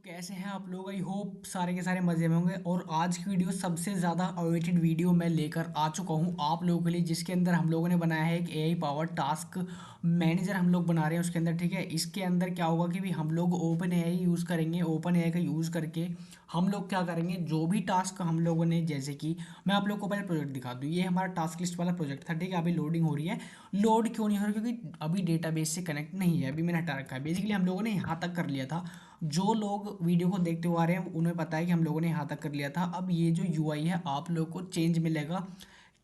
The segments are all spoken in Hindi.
कैसे हैं आप लोग। आई होप सारे के सारे मज़े में होंगे। और आज की वीडियो सबसे ज़्यादा अवेटेड वीडियो मैं लेकर आ चुका हूं आप लोगों के लिए, जिसके अंदर हम लोगों ने बनाया है एक एआई पावर टास्क मैनेजर हम लोग बना रहे हैं उसके अंदर। ठीक है, इसके अंदर क्या होगा कि भी हम लोग ओपन एआई यूज़ करेंगे। ओपन एआई का यूज़ करके हम लोग क्या करेंगे, जो भी टास्क हम लोगों ने, जैसे कि मैं आप लोग को पहले प्रोजेक्ट दिखा दूँ। ये हमारा टास्क लिस्ट वाला प्रोजेक्ट था। ठीक है, अभी लोडिंग हो रही है। लोड क्यों नहीं हो रहा? क्योंकि अभी डेटाबेस से कनेक्ट नहीं है, अभी मैंने हटा रखा है। बेसिकली हम लोगों ने यहाँ तक कर लिया था। जो लोग वीडियो को देखते हुए आ रहे हैं उन्हें पता है कि हम लोगों ने यहाँ तक कर लिया था। अब ये जो यूआई है आप लोग को चेंज मिलेगा,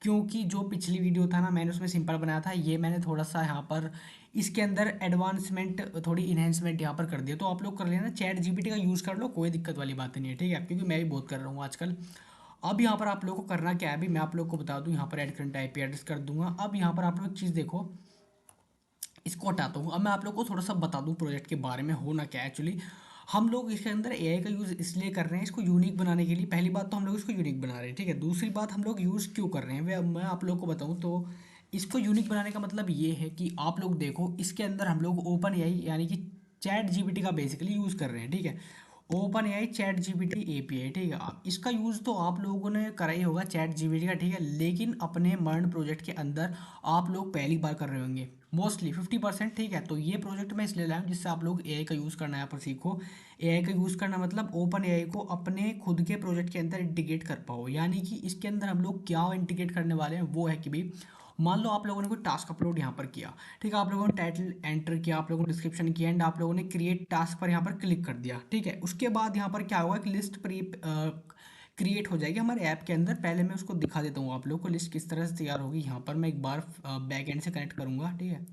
क्योंकि जो पिछली वीडियो था ना, मैंने उसमें सिंपल बनाया था। ये मैंने थोड़ा सा यहाँ पर इसके अंदर एडवांसमेंट, थोड़ी इन्हेंसमेंट यहाँ पर कर दिया। तो आप लोग कर लेना, चैट जीपीटी का यूज़ कर लो, कोई दिक्कत वाली बात नहीं है। ठीक है, क्योंकि मैं भी बहुत कर रहा हूँ आजकल। अब यहाँ पर आप लोगों को करना क्या है, अभी मैं आप लोग को बता दूँ। यहाँ पर ऐड करंट आईपी एड्रेस कर दूंगा। अब यहाँ पर आप लोग एक चीज़ देखो, इसको हटाता हूँ। अब मैं आप लोग को थोड़ा सा बता दूँ प्रोजेक्ट के बारे में होना क्या है एक्चुअली। हम लोग इसके अंदर एआई का यूज़ इसलिए कर रहे हैं, इसको यूनिक बनाने के लिए। पहली बात तो हम लोग इसको यूनिक बना रहे हैं। ठीक है, दूसरी बात हम लोग यूज़ क्यों कर रहे हैं मैं आप लोग को बताऊँ तो इसको यूनिक बनाने का मतलब ये है कि आप लोग देखो, इसके अंदर हम लोग ओपन एआई यानी कि चैट जीपीटी का बेसिकली यूज़ कर रहे हैं। ठीक है, open AI chat GPT API. ठीक है, इसका यूज़ तो आप लोगों ने करा ही होगा चैट जीपीटी का। ठीक है, लेकिन अपने मर्न प्रोजेक्ट के अंदर आप लोग पहली बार कर रहे होंगे, मोस्टली 50%। ठीक है, तो ये प्रोजेक्ट मैं इसलिए लाया हूँ जिससे आप लोग एआई का यूज़ करना यहाँ पर सीखो। एआई का यूज़ करना मतलब ओपन एआई को अपने खुद के प्रोजेक्ट के अंदर इंटीग्रेट कर पाओ। यानी कि इसके अंदर हम लोग क्या इंटीग्रेट करने वाले हैं वो है कि भाई, मान लो आप लोगों ने कोई टास्क अपलोड यहाँ पर किया। ठीक है, आप लोगों ने टाइटल एंटर किया, आप लोगों ने डिस्क्रिप्शन किया, एंड आप लोगों ने क्रिएट टास्क पर यहाँ पर क्लिक कर दिया। ठीक है, उसके बाद यहाँ पर क्या होगा कि लिस्ट क्रिएट हो जाएगी हमारे ऐप के अंदर। पहले मैं उसको दिखा देता हूँ आप लोग को, लिस्ट किस तरह से तैयार होगी। यहाँ पर मैं एक बार बैक एंड से कनेक्ट करूँगा। ठीक है,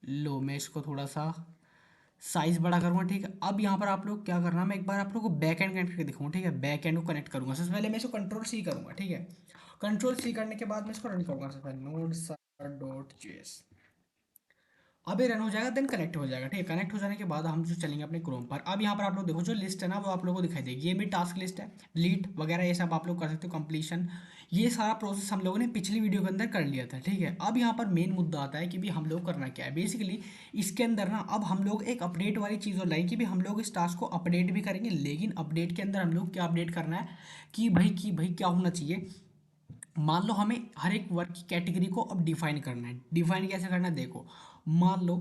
लो मैं इसको थोड़ा सा साइज बड़ा करूँगा। ठीक है, अब यहाँ पर आप लोग क्या करना, मैं एक बार आप लोग को बैक एंड कनेक्ट करके दिखाऊँ। ठीक है, बैक एंड को कनेक्ट करूँगा। सबसे पहले मैं इसको कंट्रोल सी करूँगा। ठीक है, कंट्रोल सी करने के बाद मैं इसको रन करूँगा। सबसे पहले नोड सर डॉट जेएस, अब ये रन हो जाएगा, देन कनेक्ट हो जाएगा। ठीक है, कनेक्ट हो जाने के बाद हम जो चलेंगे अपने क्रोम पर। अब यहाँ पर आप लोग देखो, जो लिस्ट है ना वो आप लोगों को दिखाई देगी। ये भी टास्क लिस्ट है, डिलीट वगैरह ये सब आप लोग कर सकते हो, कंप्लीशन। ये सारा प्रोसेस हम लोगों ने पिछली वीडियो के अंदर कर लिया था। ठीक है, अब यहाँ पर मेन मुद्दा आता है कि भी हम लोग करना क्या है बेसिकली। इसके अंदर ना अब हम लोग एक अपडेट वाली चीज़ और लाएं कि भी हम लोग इस टास्क को अपडेट भी करेंगे। लेकिन अपडेट के अंदर हम लोग क्या अपडेट करना है कि भाई क्या होना चाहिए। मान लो हमें हर एक वर्क की कैटेगरी को अब डिफाइन करना है। डिफाइन कैसे करना है देखो, मान लो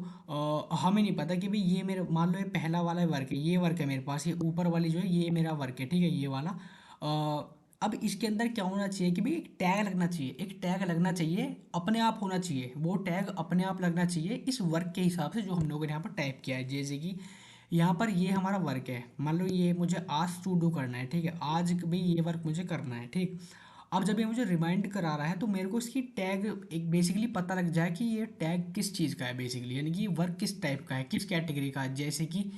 हमें नहीं पता कि भाई ये मेरे, मान लो ये पहला वाला वर्क है, ये वर्क है मेरे पास, ये ऊपर वाली जो है ये मेरा वर्क है। ठीक है, ये वाला अब इसके अंदर क्या होना चाहिए कि भाई एक टैग लगना चाहिए। एक टैग लगना चाहिए, अपने आप होना चाहिए। वो टैग अपने आप लगना चाहिए इस वर्क के हिसाब से जो हम लोगों ने यहाँ पर टाइप किया है। जैसे कि यहाँ पर ये हमारा वर्क है, मान लो ये मुझे आज टू डू करना है। ठीक है, आज भाई ये वर्क मुझे करना है। ठीक, अब जब ये मुझे रिमाइंड करा रहा है तो मेरे को इसकी टैग एक बेसिकली पता लग जाए कि ये टैग किस चीज़ का है बेसिकली, यानी कि वर्क किस टाइप का है, किस कैटेगरी का है। जैसे कि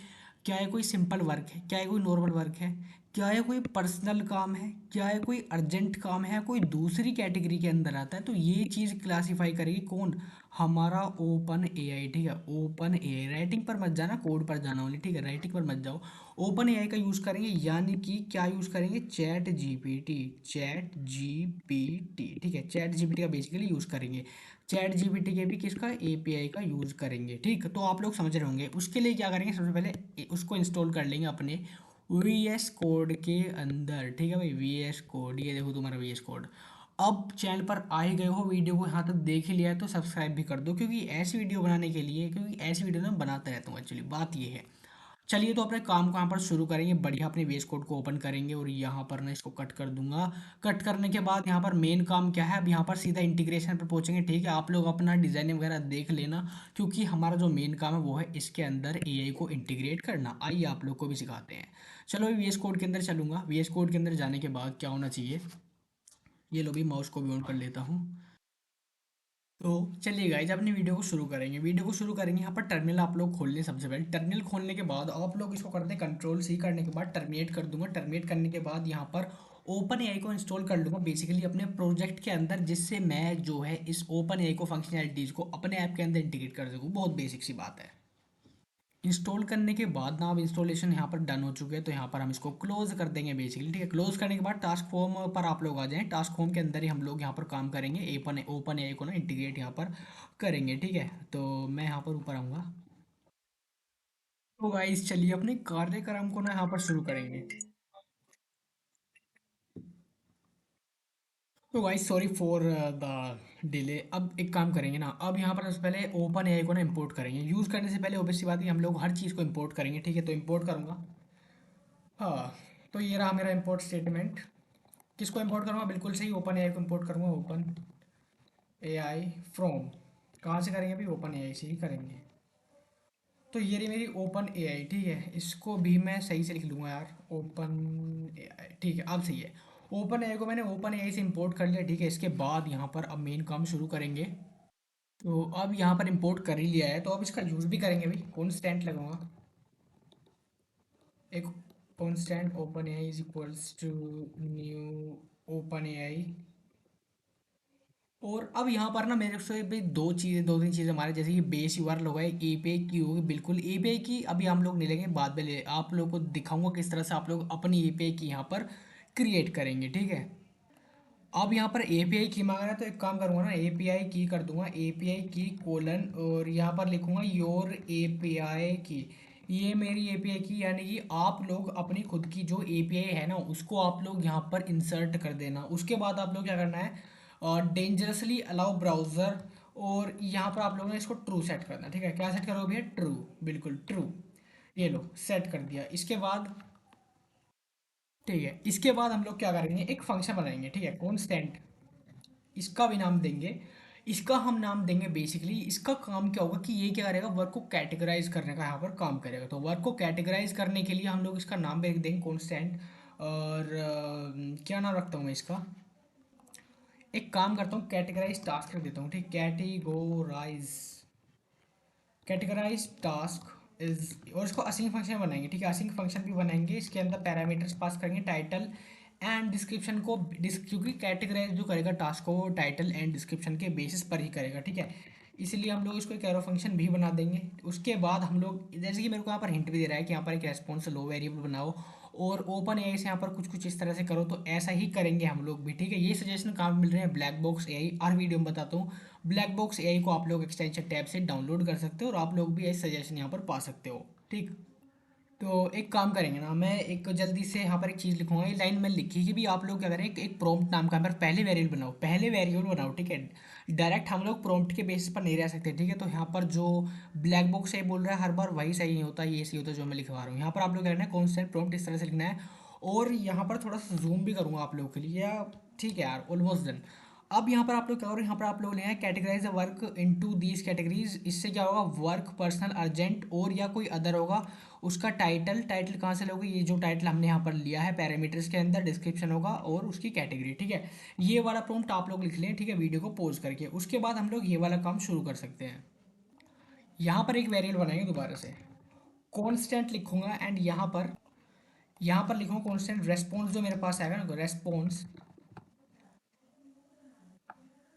क्या ये कोई सिंपल वर्क है, क्या ये कोई नॉर्मल वर्क है, क्या ये कोई पर्सनल काम है, क्या ये कोई अर्जेंट काम है, कोई दूसरी कैटेगरी के अंदर आता है। तो ये चीज़ क्लासीफाई करेगी कौन, हमारा ओपन एआई। ठीक है, ओपन एआई, राइटिंग पर मत जाना, कोड पर जाना ओनली। ठीक है, राइटिंग पर मत जाओ। ओपन एआई का यूज़ करेंगे, यानी कि क्या यूज़ करेंगे, चैट जीपीटी। चैट जीपीटी, ठीक है, चैट जीपीटी का बेसिकली यूज़ करेंगे। चैट जीपीटी के भी किसका, एपीआई का यूज़ करेंगे। ठीक, तो आप लोग समझ रहे होंगे। उसके लिए क्या करेंगे, सबसे पहले उसको इंस्टॉल कर लेंगे अपने वी एस कोड के अंदर। ठीक है भाई, वी एस कोड, ये देखो तुम्हारा वी एस कोड। अब चैनल पर आ ही गए हो, वीडियो को यहाँ तक देख ही लिया है तो सब्सक्राइब भी कर दो, क्योंकि ऐसी वीडियो बनाने के लिए, क्योंकि ऐसी वीडियो ना बनाता रहता हूँ एक्चुअली, बात ये है। चलिए, तो अपने काम को यहाँ पर शुरू करेंगे। बढ़िया, अपने बेस कोड को ओपन करेंगे और यहाँ पर मैं इसको कट कर दूंगा। कट करने के बाद यहाँ पर मेन काम क्या है, अब यहाँ पर सीधा इंटीग्रेशन पर पहुंचेंगे। ठीक है, आप लोग अपना डिज़ाइन वगैरह देख लेना, क्योंकि हमारा जो मेन काम है वो है इसके अंदर एआई को इंटीग्रेट करना। आइए आप लोग को भी सिखाते हैं। चलो, वी एस कोड के अंदर चलूंगा। वी एस कोड के अंदर जाने के बाद क्या होना चाहिए, ये लो भी, माउस को भी ऑन कर लेता हूँ। तो चलिए गाइज, अपनी वीडियो को शुरू करेंगे। वीडियो को शुरू करेंगे, यहाँ पर टर्मिनल आप लोग खोल लें। सबसे पहले टर्मिनल खोलने के बाद आप लोग इसको करते हैं कंट्रोल सी, करने के बाद टर्मिनेट कर दूंगा। टर्मिनेट करने के बाद यहाँ पर ओपन एआई को इंस्टॉल कर लूँगा बेसिकली अपने प्रोजेक्ट के अंदर, जिससे मैं जो है इस ओपन एआई को फंक्शनैलिटीज़ को अपने ऐप के अंदर इंटीग्रेट कर सकूँ। बहुत बेसिक सी बात है। इंस्टॉल करने के बाद ना, अब इंस्टॉलेशन यहाँ पर डन हो चुके हैं, तो यहाँ पर हम इसको क्लोज कर देंगे बेसिकली। ठीक है, क्लोज करने के बाद टास्क फॉर्म पर आप लोग आ जाएं। टास्क फॉर्म के अंदर ही हम लोग यहाँ पर काम करेंगे, ओपन ओपन एआई को ना इंटीग्रेट यहाँ पर करेंगे। ठीक है, तो मैं यहाँ पर ऊपर आऊँगा। तो गाइस चलिए अपने कार्यक्रम को ना यहाँ पर शुरू करेंगे। तो guys sorry for the delay. अब एक काम करेंगे ना, अब यहाँ पर सबसे पहले ओपन एआई को ना इंपोर्ट करेंगे। यूज़ करने से पहले ऑब्वियसली बात है हम लोग हर चीज़ को इंपोर्ट करेंगे, ठीक है? तो इंपोर्ट करूँगा। हाँ, तो ये रहा मेरा इंपोर्ट स्टेटमेंट। किसको इंपोर्ट करूँगा? बिल्कुल सही, ओपन एआई को इंपोर्ट करूँगा। ओपन एआई फ्रॉम, कहाँ से करेंगे? अभी ओपन एआई से ही करेंगे। तो ये रही मेरी ओपन एआई, ठीक है? इसको भी मैं सही से लिख लूँगा यार, ओपन एआई, ठीक है? अब सही है। ओपन एआई को मैंने ओपन एआई से इंपोर्ट कर लिया, ठीक है? इसके बाद यहाँ पर अब मेन काम शुरू करेंगे। तो अब यहाँ पर इंपोर्ट कर ही लिया है, तो अब इसका यूज़ भी करेंगे। भाई कॉन्स्टेंट लगाऊंगा, एक constant open AI is equals to new open AI. और अब यहाँ पर ना मेरे से भी दो तीन चीज़ें हमारे, जैसे कि बेस यूआरएल होगा, एक एपीआई की होगी। बिल्कुल एपीआई की अभी हम लोग नहीं लेंगे, बाद में ले आप लोगों को दिखाऊंगा किस तरह से आप लोग अपनी एपीआई की यहाँ पर क्रिएट करेंगे, ठीक है? अब यहाँ पर एपीआई की मांग रहा है, तो एक काम करूँगा ना, एपीआई की कर दूंगा, एपीआई की कोलन, और यहाँ पर लिखूंगा योर एपीआई की। ये मेरी एपीआई की, यानी कि आप लोग अपनी खुद की जो एपीआई है ना उसको आप लोग यहाँ पर इंसर्ट कर देना। उसके बाद आप लोग क्या करना है, डेंजरसली अलाउ ब्राउज़र, और यहाँ पर आप लोगों ने इसको ट्रू सेट करना, ठीक है? क्या सेट करोगे भैया? ट्रू, बिल्कुल ट्रू। ये लो सेट कर दिया। इसके बाद ठीक है, इसके बाद हम लोग क्या करेंगे, एक फंक्शन बनाएंगे, ठीक है? कॉन्स्टेंट, इसका भी नाम देंगे। इसका हम नाम देंगे, बेसिकली इसका काम क्या होगा कि ये क्या करेगा, वर्क को कैटेगराइज करने का यहाँ पर काम करेगा। तो वर्क को कैटेगराइज करने के लिए हम लोग इसका नाम भी देंगे कॉन्स्टेंट। और क्या नाम रखता हूँ मैं इसका? एक काम करता हूँ, कैटेगराइज टास्क रख देता हूँ, ठीक? कैटेगराइज टास्क इज, और इसको असिंक फंक्शन बनाएंगे, ठीक है? असिंक फंक्शन भी बनाएंगे, इसके अंदर पैरामीटर्स पास करेंगे, टाइटल एंड डिस्क्रिप्शन को। क्योंकि कैटेगराइज जो करेगा टास्क को, वो टाइटल एंड डिस्क्रिप्शन के बेसिस पर ही करेगा, ठीक है? इसलिए हम लोग इसको एक एरो फंक्शन भी बना देंगे। उसके बाद हम लोग, जैसे कि मेरे को यहाँ पर हिंट भी दे रहा है कि यहाँ पर एक रेस्पॉन्स लो वेरिएबल बनाओ और ओपन एआई से यहाँ पर कुछ कुछ इस तरह से करो, तो ऐसा ही करेंगे हम लोग भी, ठीक है? ये सजेशन कहाँ मिल रहे हैं? ब्लैक बॉक्स एआई, हर वीडियो में बताता हूँ। ब्लैक बॉक्स एआई को आप लोग एक्सटेंशन टैब से डाउनलोड कर सकते हो और आप लोग भी ऐसे सजेशन यहाँ पर पा सकते हो, ठीक? तो एक काम करेंगे ना, मैं एक जल्दी से यहाँ पर एक चीज़ लिखूंगा, ये लाइन मैंने लिखी कि भी आप लोग क्या करें, एक प्रॉम्प्ट नाम का यहाँ पर पहले वेरिएबल बनाओ, पहले वेरिएबल बनाओ, ठीक है? डायरेक्ट हम लोग प्रॉम्प्ट के बेसिस पर नहीं रह सकते, ठीक है? तो यहाँ पर जो ब्लैक बॉक्स है बोल रहा है हर बार, वही सही नहीं होता, ये सही होता है जो मैं लिखवा रहा हूँ। यहाँ पर आप लोग क्या करना है, कॉन्स्टेंट प्रॉम्प्ट इस तरह से लिखना है। और यहाँ पर थोड़ा सा जूम भी करूँगा आप लोगों के लिए, या ठीक है यार, ऑलमोस्ट डन। अब यहाँ पर आप लोग क्या करो, यहाँ पर आप लोग लेना है categorise the work into these categories. इससे क्या होगा, वर्क, पर्सनल, अर्जेंट और या कोई अदर होगा। उसका टाइटल, टाइटल कहाँ से लोगे? ये जो टाइटल हमने यहाँ पर लिया है पैरामीटर्स के अंदर, डिस्क्रिप्शन होगा और उसकी कैटेगरी, ठीक है? ये वाला प्रॉम्प्ट आप लोग लिख लें, ठीक है? वीडियो को पॉज करके उसके बाद हम लोग ये वाला काम शुरू कर सकते हैं। यहाँ पर एक वेरिएबल बनाएंगे दोबारा से, कॉन्स्टेंट लिखूंगा, एंड यहाँ पर लिखूंगा कॉन्स्टेंट रेस्पॉन्स, जो मेरे पास आएगा ना रेस्पॉन्स।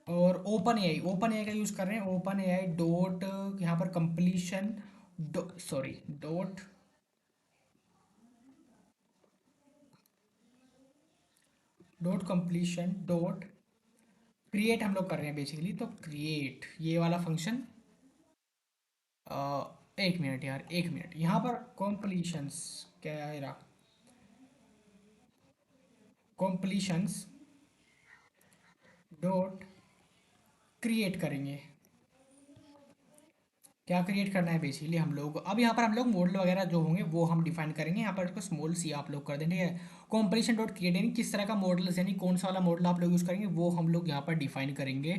और ओपन एआई का यूज़ कर रहे हैं, ओपन एआई डॉट, यहाँ पर completion, sorry dot completion dot create हम लोग कर रहे हैं बेसिकली। तो क्रिएट ये वाला फंक्शन, एक मिनट यार, एक मिनट, यहाँ पर कॉम्प्लीशंस क्या है रहा, कॉम्प्लीशंस डॉट क्रिएट करेंगे। क्या क्रिएट करना है बेसिकली हम लोग, अब यहाँ पर हम लोग मॉडल वगैरह जो होंगे वो हम डिफाइन करेंगे। यहाँ पर इसको स्मॉल सी आप लोग कर देंगे, ठीक है? कॉम्प्लीशन डॉट क्रिएट, यानी किस तरह का मॉडल, यानी कौन सा वाला मॉडल आप लोग यूज़ करेंगे वो हम लोग यहाँ पर डिफाइन करेंगे।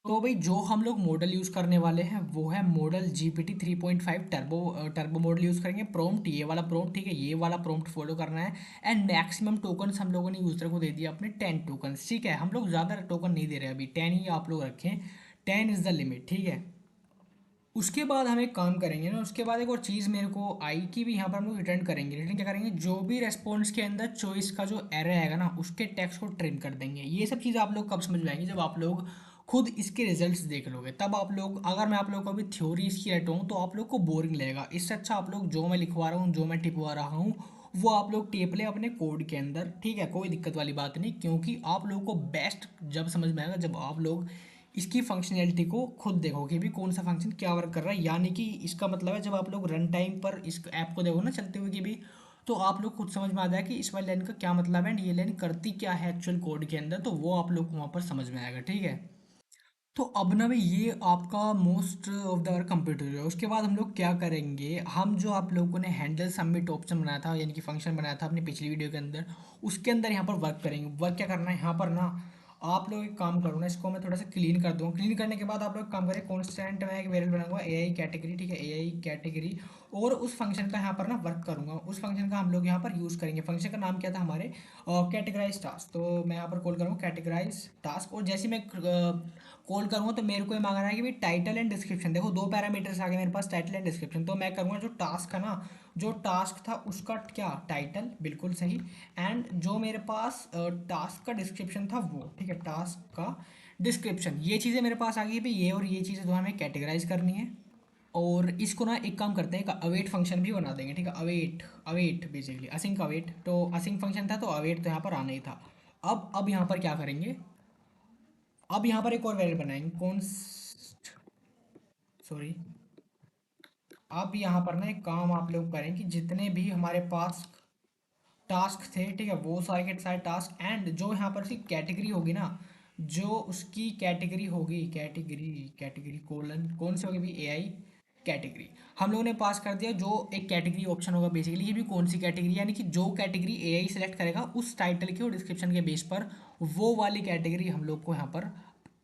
तो भाई जो हम लोग मॉडल यूज़ करने वाले हैं वो है model GPT 3.5 turbo, turbo model use करेंगे। प्रॉम्प्ट ये वाला प्रॉम्प्ट, ठीक है? ये वाला प्रॉम्प्ट फॉलो करना है। एंड मैक्सिमम टोकन्स हम लोगों ने यूज़र को दे दिया अपने 10 टोकन्स, ठीक है? हम लोग ज़्यादा टोकन नहीं दे रहे अभी, 10 ही आप लोग रखें, 10 इज़ द लिमिट, ठीक है? उसके बाद हम एक काम करेंगे ना, उसके बाद एक और चीज़ मेरे को आई कि भी यहाँ पर हम लोग रिटर्न करेंगे। रिटर्न क्या करेंगे, जो भी रेस्पॉन्स के अंदर चॉइस का जो एरर आएगा ना उसके टेक्स्ट को ट्रिम कर देंगे। ये सब चीज़ आप लोग कब समझ में आएंगी, जब आप लोग खुद इसके रिजल्ट्स देख लोगे, तब आप लोग, अगर मैं आप लोग को अभी थ्योरी इसकी रटाऊँ तो आप लोग को बोरिंग लगेगा। इससे अच्छा आप लोग जो मैं लिखवा रहा हूँ, जो मैं टिपवा रहा हूँ, वो आप लोग टेप ले अपने कोड के अंदर, ठीक है? कोई दिक्कत वाली बात नहीं, क्योंकि आप लोगों को बेस्ट जब समझ में आएगा जब आप लोग इसकी फंक्शनैलिटी को खुद देखो कि भी कौन सा फंक्शन क्या वर्क कर रहा है। यानी कि इसका मतलब है जब आप लोग रन टाइम पर इस ऐप को देखो ना चलते हुए कि भी, तो आप लोग खुद समझ में आ जाए कि इस वाली लाइन का क्या मतलब है एंड ये लाइन करती क्या है एक्चुअल कोड के अंदर, तो वो आप लोग को वहाँ पर समझ में आएगा। ठीक है। तो अब ना भाई ये आपका most of the work complete हो गया। उसके बाद हम लोग क्या करेंगे, हम जो आप लोगों ने हैंडल सबमिट ऑप्शन बनाया था यानी कि फंक्शन बनाया था अपनी पिछली वीडियो के अंदर, उसके अंदर यहाँ पर वर्क करेंगे। वर्क क्या करना है यहाँ पर ना, आप लोग एक काम करो ना, इसको मैं थोड़ा सा क्लीन कर दूँगा। क्लीन करने के बाद आप लोग काम करें, कॉन्स्टेंट में एक वेरिएबल बनाऊंगा ए आई कैटेगरी। ठीक है, ए आई कैटेगरी, और उस फंक्शन का यहाँ पर ना वर्क करूंगा। उस फंक्शन का हम लोग यहाँ पर यूज़ करेंगे। फंक्शन का नाम क्या था हमारे, कैटेगराइज टास्क। तो मैं यहाँ पर कॉल करूँगा कैटेगराइज टास्क, और जैसे मैं कॉल करूँगा तो मेरे को ये मांग रहा है कि भाई टाइटल एंड डिस्क्रिप्शन। देखो दो पैरामीटर्स आ गए मेरे पास, टाइटल एंड डिस्क्रिप्शन। तो मैं करूँगा जो टास्क है ना, जो टास्क था उसका क्या टाइटल, बिल्कुल सही। एंड जो मेरे पास टास्क का डिस्क्रिप्शन था वो, ठीक है, टास्क का डिस्क्रिप्शन। ये चीज़ें मेरे पास आ गई भाई, ये और ये चीज़ें तो हमें कैटेगराइज करनी है। और इसको ना एक काम करते हैं, एक अवेट फंक्शन भी बना देंगे। ठीक है, await, await basically async await. तो असिंक फंक्शन था तो अवेट तो यहाँ पर आना ही था। अब यहाँ पर क्या करेंगे, अब यहाँ पर एक और वेरिएबल बनाएंगे, कौन, सॉरी, अब यहाँ पर ना एक काम आप लोग करें कि जितने भी हमारे पास टास्क थे, ठीक है, वो सारे के सारे टास्क, एंड जो यहाँ पर उसकी कैटेगरी होगी ना, जो उसकी कैटेगरी होगी, कैटेगरी, कैटेगरी कोलन कौन सी होगी भी, ए आई कैटेगरी। हम लोगों ने पास कर दिया जो एक कैटेगरी ऑप्शन होगा बेसिकली, ये भी कौन सी कैटेगरी, यानी कि जो कैटेगरी ए आई सेलेक्ट करेगा उस टाइटल के और डिस्क्रिप्शन के बेस पर वो वाली कैटेगरी हम लोग को यहाँ पर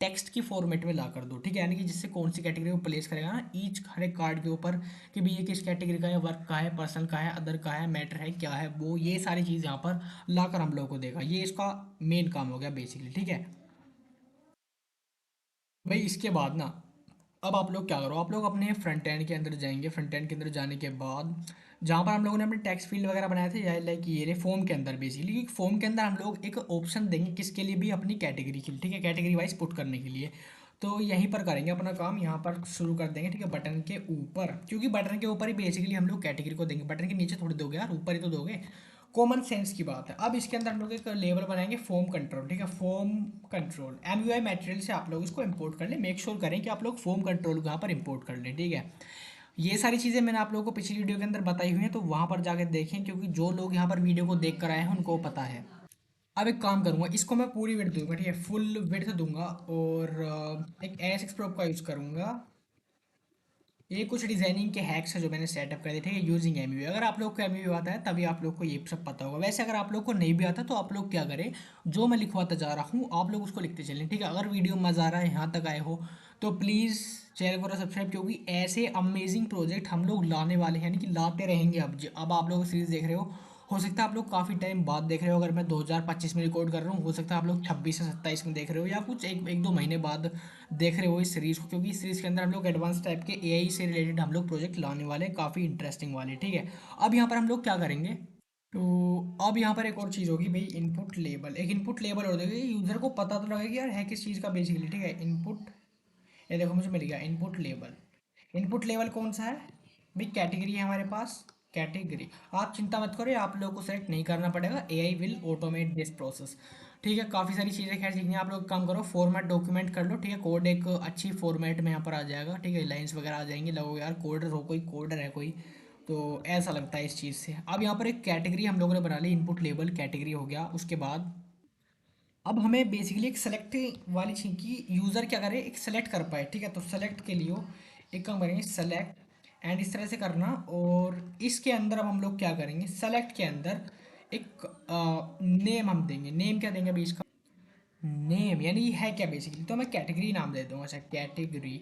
टेक्स्ट की फॉर्मेट में ला कर दो। ठीक है, यानी कि जिससे कौन सी कैटेगरी को प्लेस करेगा ना ईच हर एक कार्ड के ऊपर, कि भाई ये किस कैटेगरी का है, वर्क का है, पर्सनल का है, अदर का है, मैटर है, क्या है वो, ये सारी चीज़ यहाँ पर लाकर हम लोगों को देगा। ये इसका मेन काम हो गया बेसिकली। ठीक है भाई, इसके बाद ना, अब आप लोग क्या करो, आप लोग अपने फ्रंट एंड के अंदर जाएंगे। फ्रंट एंड के अंदर जाने के बाद जहाँ पर हम लोगों ने अपने टेक्स्ट फील्ड वगैरह बनाए थे, लाइक ये रे फॉर्म के अंदर, बेसिकली फॉर्म के अंदर हम लोग एक ऑप्शन देंगे किसके लिए भी, अपनी कैटेगरी के लिए। ठीक है, कैटेगरी वाइज पुट करने के लिए। तो यहीं पर करेंगे अपना काम, यहाँ पर शुरू कर देंगे। ठीक है, बटन के ऊपर, क्योंकि बटन के ऊपर ही बेसिकली हम लोग कैटेगरी को देंगे। बटन के नीचे थोड़ी दोगे यार, ऊपर ही तो दोगे। कॉमन सेंस की बात है। अब इसके अंदर हम लोग एक लेबल बनाएंगे फॉर्म कंट्रोल। ठीक है, form control M U I material से आप लोग इसको इंपोर्ट कर लें। मेक श्योर करें कि आप लोग फॉर्म कंट्रोल को यहाँ पर इंपोर्ट कर लें। ठीक है, ये सारी चीज़ें मैंने आप लोगों को पिछली वीडियो के अंदर बताई हुई हैं, तो वहाँ पर जाकर देखें, क्योंकि जो लोग यहाँ पर वीडियो को देख कर आए हैं उनको पता है। अब एक काम करूँगा, इसको मैं पूरी विड्थ दूंगा। ठीक है, फुल विड्थ दूंगा, और एक एस एक्सप्रोप का यूज़ करूँगा। ये कुछ डिजाइनिंग के हैक्स है जो मैंने सेटअप कर दिए थे यूजिंग एम यू। अगर आप लोग को एम यू आता है तभी आप लोग को ये सब पता होगा। वैसे अगर आप लोग को नहीं भी आता तो आप लोग क्या करें, जो मैं लिखवाता जा रहा हूँ आप लोग उसको लिखते चलें। ठीक है, अगर वीडियो मज़ा आ रहा है, यहाँ तक आए हो, तो प्लीज़ चैनल को सब्सक्राइब, क्योंकि ऐसे अमेजिंग प्रोजेक्ट हम लोग लाने वाले हैं, यानी कि लाते रहेंगे। अब आप लोग सीरीज़ देख रहे हो सकता है आप लोग काफ़ी टाइम बाद देख रहे हो। अगर मैं 2025 में रिकॉर्ड कर रहा हूँ, हो सकता है आप लोग 26 से 27 में देख रहे हो, या कुछ एक एक दो महीने बाद देख रहे हो इस सीरीज़ को, क्योंकि इस सीरीज़ के अंदर हम लोग एडवांस टाइप के एआई से रिलेटेड हम लोग प्रोजेक्ट लाने वाले हैं, काफ़ी इंटरेस्टिंग वाले। ठीक है, अब यहाँ पर हम लोग क्या करेंगे, तो अब यहाँ पर एक और चीज़ होगी भाई, इनपुट लेबल। एक इनपुट लेबल और देगा, यूज़र को पता तो लगेगा कि यार है किस चीज़ का बेसिकली। ठीक है, इनपुट, ये देखो मुझे मिल गया इनपुट लेबल। इनपुट लेवल कौन सा है भाई, कैटेगरी है हमारे पास, कैटेगरी। आप चिंता मत करो, आप लोगों को सेलेक्ट नहीं करना पड़ेगा, AI will automate this process. ठीक है, काफ़ी सारी चीज़ें खैर सीखनी है। आप लोग काम करो, फॉर्मेट डॉक्यूमेंट कर लो। ठीक है, कोड एक अच्छी फॉर्मेट में यहाँ पर आ जाएगा। ठीक है, लाइंस वगैरह आ जाएंगी, लगो यार कोडर हो, कोई कोडर है कोई, तो ऐसा लगता है इस चीज़ से। अब यहाँ पर एक कैटेगरी हम लोगों ने बना ली, इनपुट लेबल कैटेगरी हो गया। उसके बाद अब हमें बेसिकली एक सेलेक्ट वाली चीज़ की, यूज़र क्या करे, एक सेलेक्ट कर पाए। ठीक है, तो सेलेक्ट के लिए एक काम करेंगे, सेलेक्ट एंड इस तरह से करना। और इसके अंदर अब हम लोग क्या करेंगे, सेलेक्ट के अंदर एक नेम हम देंगे। नेम क्या देंगे अभी इसका, नेम यानी ये है क्या बेसिकली, तो मैं कैटेगरी नाम दे दूंगा। अच्छा, कैटेगरी।